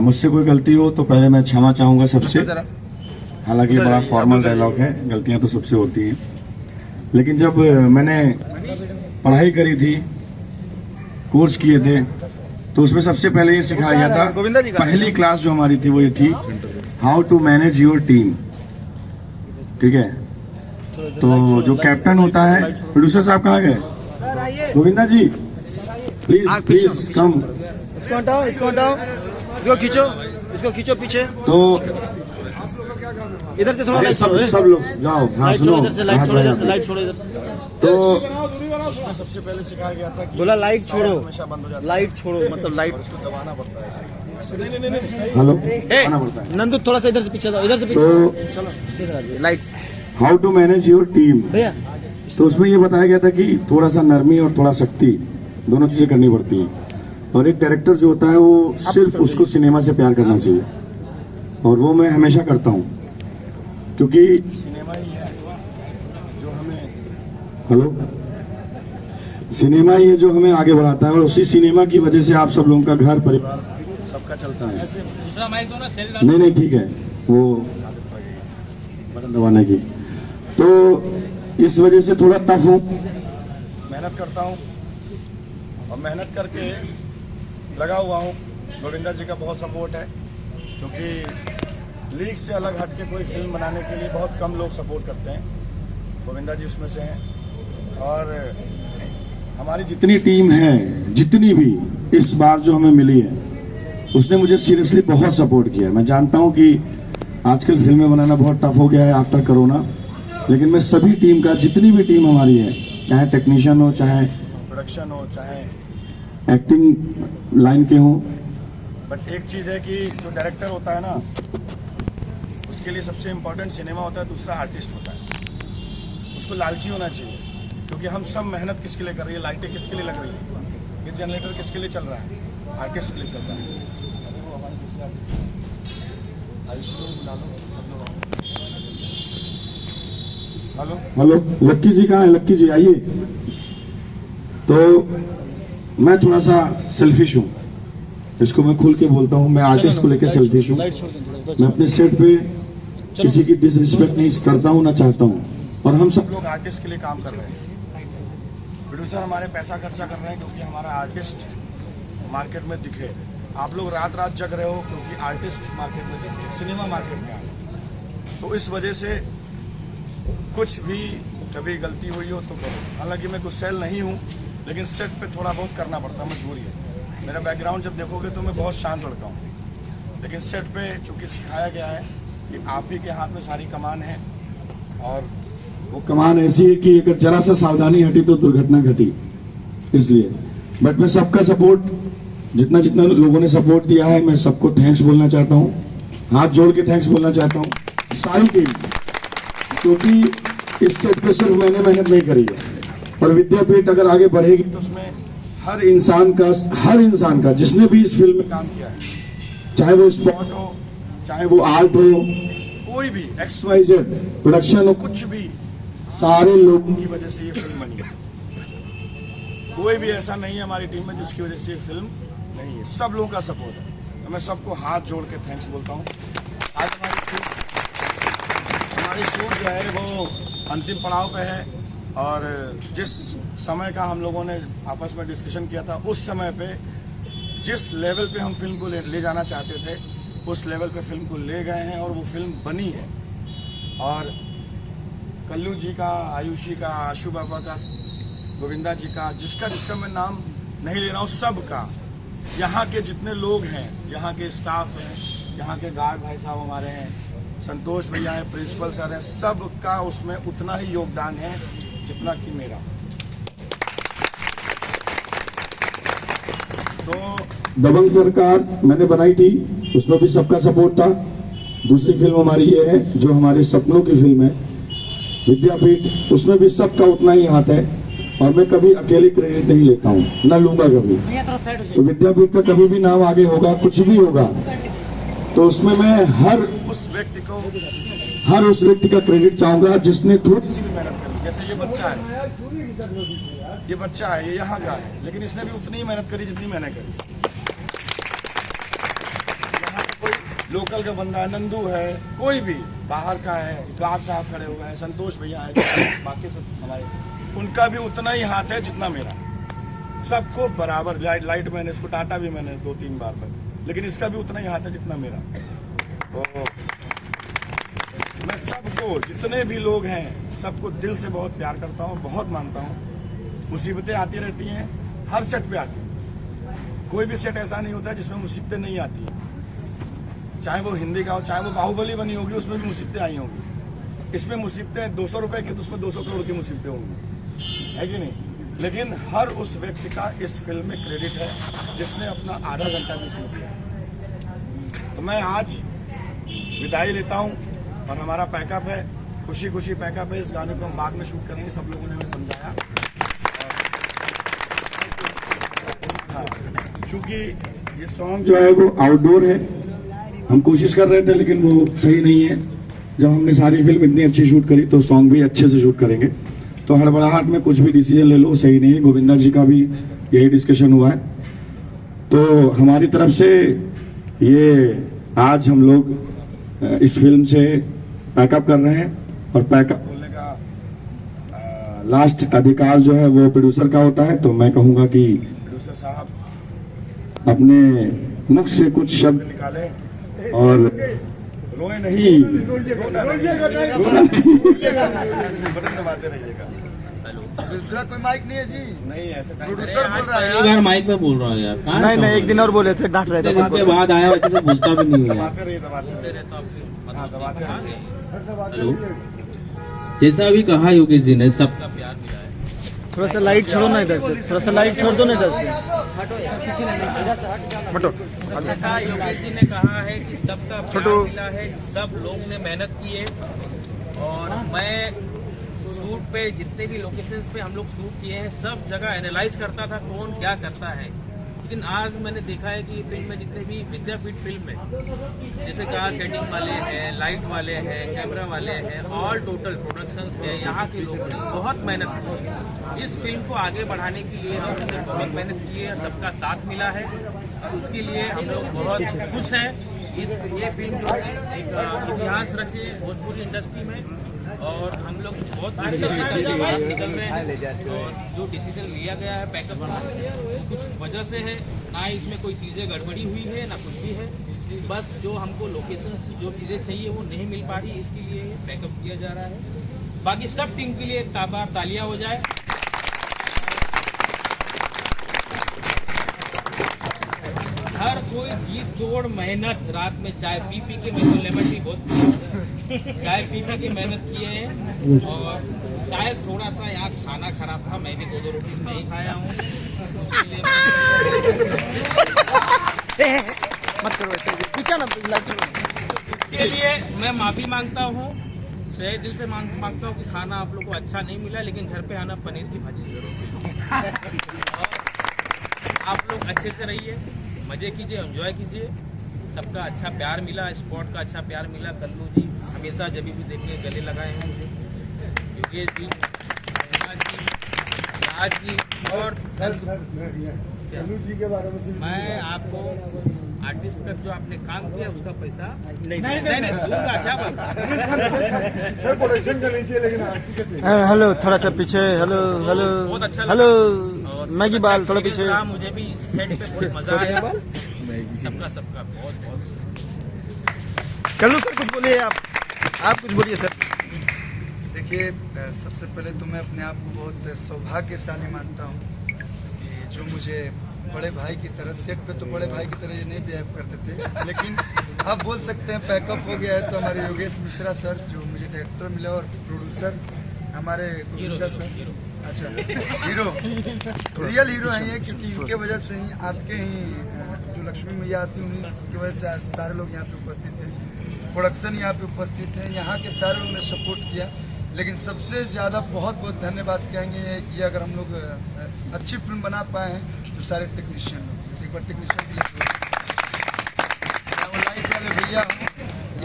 मुझसे कोई गलती हो तो पहले मैं क्षमा चाहूँगा सबसे। हालांकि बड़ा फॉर्मल डायलॉग है, गलतियाँ तो सबसे होती हैं, लेकिन जब मैंने पढ़ाई करी थी, कोर्स किए थे, तो उसमें सबसे पहले ये सिखाया गया था, पहली क्लास जो हमारी थी वो ये थी, how to manage your team. ठीक है, तो जो कैप्टन होता है, प्रोड्यूसर साहब कहाँ गए? गोविंदा जी प्लीज प्लीज कम। इसको हटाओ, इसको हटाओ, इसको खींचो पीछे। तो इधर से थोड़ा लाइट छोड़ो, सब लोग जाओ। हाँ सुनो, इधर से लाइट छोड़ो, इधर से लाइट छोड़ो, इधर से। तो सबसे पहले सिखाया गया था कि बोला लाइट छोड़ो, हमेशा बंद हो जाता है, लाइट छोड़ो, मतलब लाइट उसको दबाना पड़ता है। हेलो, दबाना पड़ता है। नंदू थोड़ा सा इधर से पीछे जाओ, इधर से पीछे तो चलो, इधर आ जाइए। Light how to manage your team, भैया तो उसमें ये बताया गया था कि थोड़ा सा नरमी और थोड़ा शक्ति, दोनों चीजें करनी पड़ती हैं। और एक डायरेक्टर जो होता है वो सिर्फ उसको सिनेमा से प्यार करना चाहिए, और वो मैं हमेशा करता हूँ, क्योंकि सिनेमा ही है जो हमें, हेलो, सिनेमा ही है जो हमें आगे बढ़ाता है, और उसी सिनेमा की वजह से आप सब लोगों का घर परिवार सबका चलता है। नहीं नहीं ठीक है, वो बटन दबाने की। तो इस वजह से थोड़ा टफ हूँ, मेहनत करता हूँ, और मेहनत करके लगा हुआ हूँ। गोविंदा जी का बहुत सपोर्ट है, क्योंकि लीग से अलग हट के कोई फिल्म बनाने के लिए बहुत कम लोग सपोर्ट करते हैं, गोविंदा जी उसमें से हैं। और हमारी जितनी टीम है, जितनी भी इस बार जो हमें मिली है, उसने मुझे सीरियसली बहुत सपोर्ट किया। मैं जानता हूँ कि आजकल फिल्में बनाना बहुत टफ हो गया है आफ्टर कोरोना, लेकिन मैं सभी टीम का, जितनी भी टीम हमारी है, चाहे टेक्नीशियन हो, चाहे प्रोडक्शन हो, चाहे एक्टिंग लाइन के हों, बट एक चीज़ है कि जो डायरेक्टर होता है ना, उसके लिए सबसे इम्पोर्टेंट सिनेमा होता है, दूसरा आर्टिस्ट होता है। उसको लालची होना चाहिए, क्योंकि हम सब मेहनत किसके लिए कर रही है, लाइटें किसके लिए लग रही है, ये जनरेटर किसके लिए चल रहा है, आर्टिस्ट के लिए चल रहा है। हेलो हेलो, लक्की जी कहाँ है? लक्की जी आइए। तो मैं थोड़ा सा सेल्फिश हूँ, इसको मैं खुल के बोलता हूँ, मैं आर्टिस्ट को लेकर सेल्फिश हूँ। मैं अपने सेट पे किसी की डिसरिस्पेक्ट नहीं करता हूँ, ना चाहता हूँ, और हम सब लोग आर्टिस्ट के लिए काम कर रहे हैं। प्रोड्यूसर हमारे पैसा खर्चा कर रहे हैं क्योंकि हमारा आर्टिस्ट मार्केट में दिखे। आप लोग रात रात जग रहे हो क्योंकि आर्टिस्ट मार्केट में दिखे, सिनेमा मार्केट में आए। तो इस वजह से कुछ भी कभी गलती हुई हो तो करो। हालांकि मैं गुस्सैल नहीं हूँ, लेकिन सेट पे थोड़ा बहुत करना पड़ता है, मजबूरी है। मेरा बैकग्राउंड जब देखोगे तो मैं बहुत शांत लड़का हूँ, लेकिन सेट पे चूँकि सिखाया गया है कि आप ही के हाथ में सारी कमान है, और वो कमान ऐसी है कि अगर जरा सा सावधानी हटी तो दुर्घटना घटी। इसलिए बट मैं सबका सपोर्ट, जितना जितना लोगों ने सपोर्ट दिया है, मैं सबको थैंक्स बोलना चाहता हूँ, हाथ जोड़ के थैंक्स बोलना चाहता हूँ सारी टीम, क्योंकि इस सेट पे सिर्फ मैंने मेहनत नहीं करी है। और विद्यापीठ अगर आगे बढ़ेगी तो उसमें हर इंसान का जिसने भी इस फिल्म में काम किया है, चाहे वो स्पॉट हो, चाहे वो आर्ट हो, कोई भी XYZ प्रोडक्शन हो, कुछ भी, सारे लोगों की वजह से ये फिल्म बनी है। कोई भी ऐसा नहीं है हमारी टीम में जिसकी वजह से ये फिल्म नहीं है, सब लोगों का सपोर्ट है। तो मैं सबको हाथ जोड़ के थैंक्स बोलता हूँ। आज हमारी शूट जो है वो अंतिम पड़ाव पे है, और जिस समय का हम लोगों ने आपस में डिस्कशन किया था, उस समय पे जिस लेवल पे हम फिल्म को ले जाना चाहते थे, उस लेवल पे फिल्म को ले गए हैं, और वो फिल्म बनी है। और कल्लू जी का, आयुषी का, आशु बाबा का, गोविंदा जी का, जिसका मैं नाम नहीं ले रहा हूँ, सब का, यहाँ के जितने लोग हैं, यहाँ के स्टाफ हैं, यहाँ के गार्ड भाई साहब हमारे हैं, संतोष भैया हैं, प्रिंसिपल सर हैं, सब का उसमें उतना ही योगदान है जितना कि मेरा। तो दबंग सरकार मैंने बनाई थी, उसमें भी सबका सपोर्ट था। दूसरी फिल्म हमारी ये है जो हमारे सपनों की फिल्म है, विद्यापीठ, उसमें भी सबका उतना ही हाथ है, और मैं कभी अकेले क्रेडिट नहीं लेता हूँ, ना लूंगा कभी। तो विद्यापीठ का कभी भी नाम आगे होगा, कुछ भी होगा, तो उसमें मैं हर उस व्यक्ति का क्रेडिट चाहूंगा जिसने थोड़ी सी भी मेहनत करी। जैसे ये बच्चा है, ये यहाँ का है, लेकिन इसने भी उतनी ही मेहनत करी जितनी मैंने करी। यहाँ लोकल का बंदा है, नंदू है, कोई भी बाहर का है, गार्ड साहब खड़े हो गए हैं, संतोष भैया है, बाकी सब हमारे, उनका भी उतना ही हाथ है जितना मेरा। सबको बराबर लाइट मैंने इसको डांटा भी मैंने 2-3 बार पर, लेकिन इसका भी उतना ही हाथ है जितना मेरा। तो मैं सबको, जितने भी लोग हैं, सबको दिल से बहुत प्यार करता हूँ, बहुत मानता हूँ। मुसीबतें आती रहती हैं, हर सेट पे आती हैं। कोई भी सेट ऐसा नहीं होता जिसमें मुसीबतें नहीं आती हैं। चाहे वो हिंदी का हो, चाहे वो बाहुबली बनी होगी, उसमें भी मुसीबतें आई होंगी। इसमें मुसीबतें 200 रुपए की, तो उसमें 200 करोड़ की मुसीबतें होंगी, है कि नहीं? लेकिन हर उस व्यक्ति का इस फिल्म में क्रेडिट है जिसने अपना आधा घंटा भी इसमें दिया। तो मैं आज विदाई लेता हूँ और हमारा पैकअप है, खुशी खुशी पैकअप है। इस गाने को हम बाद में शूट करेंगे, सब लोगों ने हमें समझाया। क्योंकि ये सॉन्ग जो है वो आउटडोर है, हम कोशिश कर रहे थे लेकिन वो सही नहीं है। जब हमने सारी फिल्म इतनी अच्छी शूट करी तो सॉन्ग भी अच्छे से शूट करेंगे। तो हड़बड़ाहट में कुछ भी डिसीजन ले लो सही नहीं है। गोविंदा जी का भी यही डिस्कशन हुआ है। तो हमारी तरफ से ये आज हम लोग इस फिल्म से पैकअप कर रहे हैं, और पैकअप बोलने का लास्ट अधिकार जो है वो प्रोड्यूसर का होता है। तो मैं कहूँगा कि प्रोड्यूसर साहब अपने मुख से कुछ शब्द निकालें और रोए नहीं, बटन दबाते रहिएगा। दूसरा कोई माइक नहीं है जी? नहीं ऐसे प्रोड्यूसर बोल रहा है एक बार माइक में बोल रहा हूँ यार। नहीं नहीं, एक दिन और बोले थे, डांट रहे थे। इसके बाद आया वैसे तो बोलता भी नहीं है यार। दबाते रहिए। हेलो, जैसा अभी कहा योगेश जी ने, सबका प्यार मिला है। थोड़ा सा लाइट छोड़ो ना इधर से, थोड़ा सा लाइट छोड़ दो ना इधर से। हटो। जैसा योगेश जी ने कहा है कि सबका प्यार मिला है, सब लोग ने मेहनत की है। और मैं शूट पे जितने भी लोकेशंस पे हम लोग शूट किए हैं, सब जगह एनालाइज करता था कौन क्या करता है। लेकिन आज मैंने देखा है कि फिल्म में जितने भी विद्यापीठ फिल्म में, जैसे कार सेटिंग वाले हैं, लाइट वाले हैं, कैमरा वाले हैं, ऑल टोटल प्रोडक्शंस के यहाँ के लोगों ने बहुत मेहनत की है। इस फिल्म को आगे बढ़ाने के लिए हमने बहुत मेहनत की है, सबका साथ मिला है और उसके लिए हम लोग बहुत खुश हैं। ये फिल्म जो है एक इतिहास रचे भोजपुरी इंडस्ट्री में, और हम लोग बहुत अच्छे से निकल रहे हैं। और जो डिसीजन लिया गया है पैकअप का, कुछ वजह से है ना, इसमें कोई चीज़ें गड़बड़ी हुई है ना कुछ भी है। बस जो हमको लोकेशन से जो चीज़ें चाहिए वो नहीं मिल पा रही, इसके लिए पैकअप किया जा रहा है। बाकी सब टीम के लिए एक बार तालियां हो जाए। हर कोई जीत तोड़ मेहनत, रात में चाय पी के, मैं तो लेमन टी बहुत चाय पी के मेहनत किए हैं। और शायद थोड़ा सा यहाँ खाना खराब था, मैं भी 2 रोटी नहीं खाया हूँ, मत करो ऐसे, पीछे ना लाइट छोड़ो। इसके लिए मैं माफी मांगता हूँ, सही दिल से मांगता हूँ कि खाना आप लोग को अच्छा नहीं मिला, लेकिन घर पे आना पनीर की भाजी जरूर मिली। आप लोग अच्छे से रहिए, मजे कीजिए, एंजॉय कीजिए। सबका अच्छा प्यार मिला, स्पॉट का अच्छा प्यार मिला। कल्लू जी हमेशा जब भी देखिए गले लगाए हैं मुझे, योगेश जी, राज जी, और कल्लू जी के बारे में मैं आपको आर्टिस्ट का जो आपने काम किया उसका पैसा नहीं दूंगा। क्या बात प्रोडक्शन का नहीं चाहिए लेकिन हेलो, थोड़ा सा पीछे। हेलो हेलो बहुत अच्छा हेलो, मैगी बाल थोड़ा पीछे। मुझे भी इस सेट पे बहुत मजा आया। सबका बहुत कल्लू सर कुछ बोलिए, आप कुछ बोलिए सर। देखिए, सबसे पहले तो मैं अपने आप को बहुत सौभाग्यशाली मानता हूँ कि जो मुझे बड़े भाई की तरह, सेट पे तो बड़े भाई की तरह ये नहीं बिहेव करते थे, लेकिन आप बोल सकते हैं पैकअप हो गया है। तो हमारे योगेश मिश्रा सर जो मुझे डायरेक्टर मिले, और प्रोड्यूसर हमारे गोविंदा सर, अच्छा हीरो, रियल हीरो हैं ये, क्योंकि इनके वजह से ही, आपके ही जो लक्ष्मी मैया आती है उन्हीं की वजह से सारे लोग यहाँ पे उपस्थित हैं, प्रोडक्शन यहाँ पे उपस्थित है, यहाँ के सारे लोगों ने सपोर्ट किया। लेकिन सबसे ज़्यादा बहुत बहुत धन्यवाद कहेंगे ये अगर हम लोग अच्छी फिल्म बना पाए हैं तो सारे टेक्नीशियन लोग। एक बार टेक्नीशियन के लिए, या वो लाइट वाले भैया हो,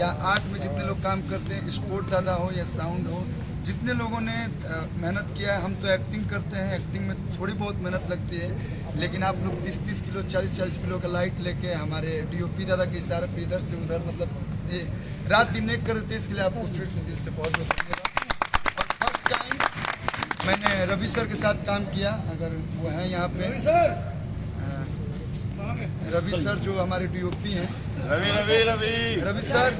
या आर्ट में जितने लोग काम करते हैं, स्पोर्ट दादा हो या साउंड हो, जितने लोगों ने मेहनत किया है, हम तो एक्टिंग करते हैं, एक्टिंग में थोड़ी बहुत मेहनत लगती है, लेकिन आप लोग 30-30 किलो 40-40 किलो का लाइट लेके हमारे डीओपी दादा के इशारे पे इधर से उधर मतलब ये रात दिन एक करते, इसके लिए आपको फिर से दिल से बहुत बहुत धन्यवाद। और फर्स्ट टाइम मैंने रवि सर के साथ काम किया, अगर वो हैं यहाँ पे रवि सर जो हमारे डीओपी हैं, रवि सर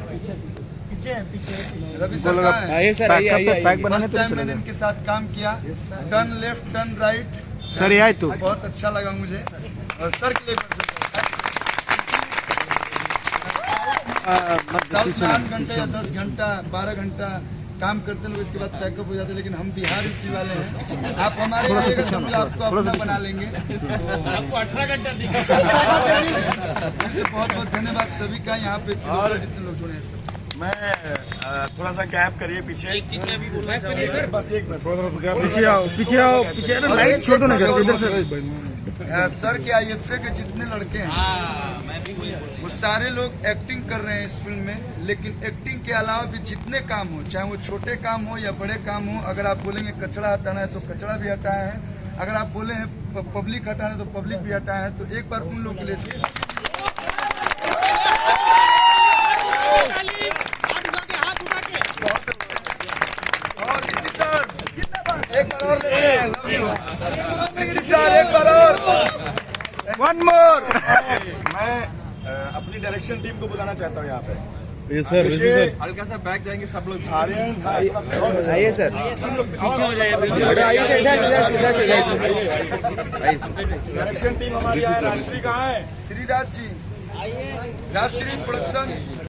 रवि सर कहाँ है? फर्स्ट टाइम मैंने इनके साथ काम किया, turn left turn right sir ये तो बहुत अच्छा लगा मुझे। और सर के लिए साउथ में 8 घंटे या 10 घंटा 12 घंटा काम करते लोग, इसके बाद पैकअप हो जाते हैं, लेकिन हम बिहार यूपी वाले हैं, आप हमारे आइएगा तो हम आपको अपना बना लेंगे। आपको 18 घंटा फिर से बहुत बहुत धन्यवाद सभी का, यहाँ पे जितने लोग जुड़े हैं सब। मैं थोड़ा सा गैप करिए पीछे, एक चीज मैं भी बोलना चाहूँगा, बस एक मिनट पीछे आओ पीछे, अरे लाइट छोड़ दो ना घर से, इधर से। सर के IFA के जितने लड़के हैं हाँ मैं भी वही वो सारे लोग एक्टिंग कर रहे हैं इस फिल्म में, लेकिन एक्टिंग के अलावा भी जितने काम हो, चाहे वो छोटे काम हो या बड़े काम हो, अगर आप बोलेंगे कचरा हटाना है तो कचरा भी हटाया है, अगर आप बोले हैं पब्लिक हटाना है तो पब्लिक भी हटाया है। तो एक बार उन लोगों के लिए और इसी सर एक बार और इसी सर एक बार और वन मोर। मैं अपनी डायरेक्शन टीम को बुलाना चाहता हूँ यहाँ पे। ये सर हल्का सा बैक जाएंगे सब लोग। आर्यन आइए सर, सब लोग डायरेक्शन टीम हमारी है। राजश्री कहाँ है? श्रीराज जी, राजश्री प्रोडक्शन